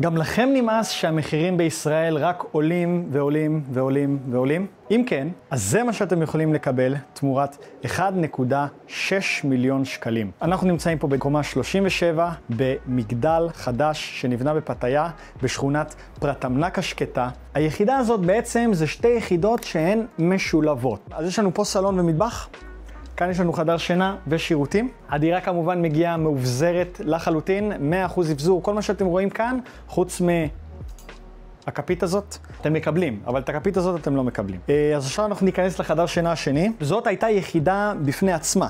גם לכם נמאס שהמחירים בישראל רק עולים ועולים ועולים ועולים? אם כן, אז זה מה שאתם יכולים לקבל תמורת 1.6 מיליון שקלים. אנחנו נמצאים פה בקומה 37 במגדל חדש שנבנה בפתיה בשכונת פרטמנק השקטה. היחידה הזאת בעצם זה שתי יחידות שהן משולבות. אז יש לנו פה סלון ומטבח. כאן יש לנו חדר שינה ושירותים. הדירה כמובן מגיעה מאובזרת לחלוטין, 100% אבזור. כל מה שאתם רואים כאן, חוץ מהכפית הזאת, אתם מקבלים, אבל את הכפית הזאת אתם לא מקבלים. אז עכשיו אנחנו ניכנס לחדר שינה השני. זאת הייתה יחידה בפני עצמה,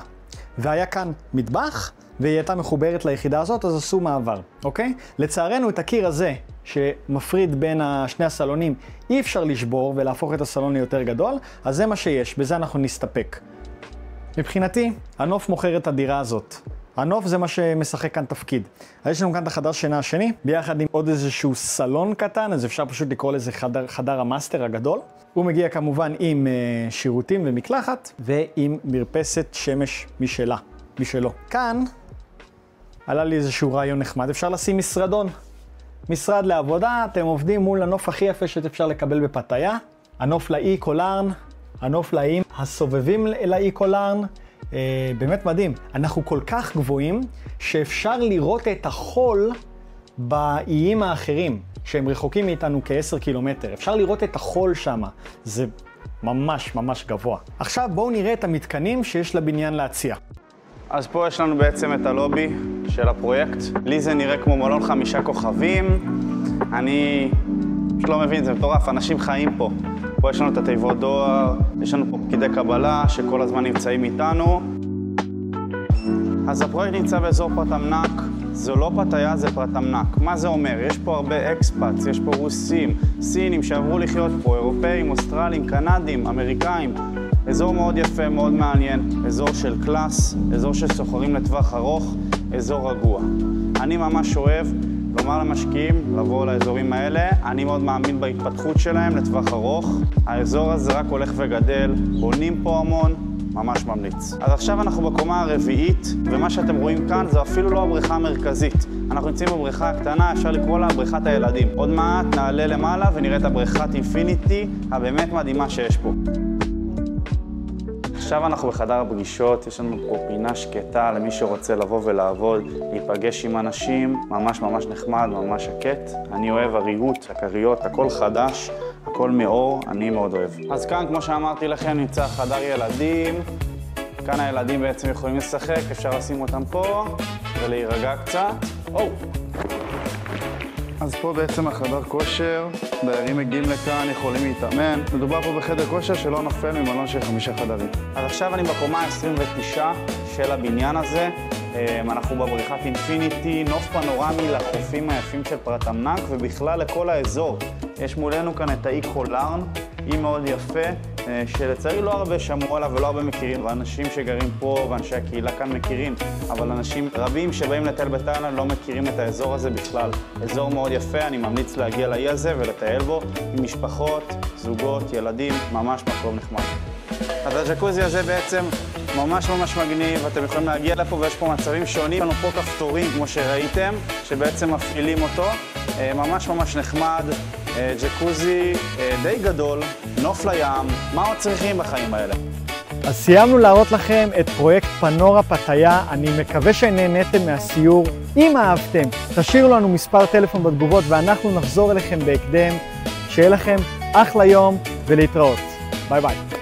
והיה כאן מטבח, והיא הייתה מחוברת ליחידה הזאת, אז עשו מעבר, אוקיי? לצערנו את הקיר הזה, שמפריד בין שני הסלונים, אי אפשר לשבור ולהפוך את הסלון ליותר גדול, אז זה מה שיש, בזה אנחנו נסתפק. מבחינתי, הנוף מוכר את הדירה הזאת. הנוף זה מה שמשחק כאן תפקיד. אז יש לנו כאן את החדר שינה השני, ביחד עם עוד איזשהו סלון קטן, אז אפשר פשוט לקרוא לזה חדר המאסטר הגדול. הוא מגיע כמובן עם שירותים ומקלחת, ועם מרפסת שמש משלו. כאן עלה לי איזשהו רעיון נחמד, אפשר לשים משרדון. משרד לעבודה, אתם עובדים מול הנוף הכי יפה שאפשר לקבל בפתיה. הנוף לאי קולרן. הנוף לאיים הסובבים לאי קולרן, באמת מדהים. אנחנו כל כך גבוהים שאפשר לראות את החול באיים האחרים, שהם רחוקים מאיתנו כ10 קילומטר. אפשר לראות את החול שם, זה ממש ממש גבוה. עכשיו בואו נראה את המתקנים שיש לבניין להציע. אז פה יש לנו בעצם את הלובי של הפרויקט. לי זה נראה כמו מלון 5 כוכבים. אני פשוט לא מבין, זה מטורף, אנשים חיים פה. פה יש לנו את התיבות דואר, יש לנו פה פקידי קבלה שכל הזמן נמצאים איתנו. אז הפרויקט נמצא באזור פרטמנק, זו לא פתיה, זה פרטמנק. מה זה אומר? יש פה הרבה אקספאטס, יש פה רוסים, סינים שעברו לחיות פה, אירופאים, אוסטרלים, קנדים, אמריקאים. אזור מאוד יפה, מאוד מעניין, אזור של קלאס, אזור שסוחרים לטווח ארוך, אזור רגוע. אני ממש אוהב לומר למשקיעים לבוא לאזורים האלה. אני מאוד מאמין בהתפתחות שלהם לטווח ארוך. האזור הזה רק הולך וגדל, בונים פה המון, ממש ממליץ. אז עכשיו אנחנו בקומה הרביעית, ומה שאתם רואים כאן זה אפילו לא הבריכה המרכזית. אנחנו נמצאים בבריכה הקטנה, אפשר לקרוא לה בריכת הילדים. עוד מעט נעלה למעלה ונראה את הבריכת אינפיניטי הבאמת מדהימה שיש פה. עכשיו אנחנו בחדר הפגישות, יש לנו פה פינה שקטה למי שרוצה לבוא ולעבוד, להיפגש עם אנשים, ממש ממש נחמד, ממש שקט. אני אוהב הריהוט, הכריות, הכל חדש, הכל מאור, אני מאוד אוהב. אז כאן, כמו שאמרתי לכם, נמצא חדר ילדים. כאן הילדים בעצם יכולים לשחק, אפשר לשים אותם פה ולהירגע קצת. אז פה בעצם החדר כושר, דיירים מגיעים לכאן, יכולים להתאמן. מדובר פה בחדר כושר שלא נופל ממלון של 5 חדרים. אז עכשיו אני בקומה 29 של הבניין הזה. אנחנו בבריכת אינפיניטי, נוף פנורמי לחופים היפים של פרטמנק ובכלל לכל האזור. יש מולנו כאן את האי קולרן, אי מאוד יפה, שלצערי לא הרבה שמעו עליו ולא הרבה מכירים, ואנשים שגרים פה ואנשי הקהילה כאן מכירים, אבל אנשים רבים שבאים לטייל בתאילנד לא מכירים את האזור הזה בכלל. אזור מאוד יפה, אני ממליץ להגיע לאי הזה ולטייל בו עם משפחות, זוגות, ילדים, ממש מקום נחמד. אז הג'קוזי הזה בעצם ממש ממש מגניב, אתם יכולים להגיע לפה ויש פה מצבים שונים. יש לנו פה כפתורים כמו שראיתם, שבעצם מפעילים אותו, ממש ממש נחמד, ג'קוזי די גדול, נוף לים, מה עוד צריכים בחיים האלה? אז סיימנו להראות לכם את פרויקט פנורה פתיה, אני מקווה שנהניתם מהסיור. אם אהבתם, תשאירו לנו מספר טלפון בתגובות ואנחנו נחזור אליכם בהקדם. שיהיה לכם אחלה יום ולהתראות. ביי ביי.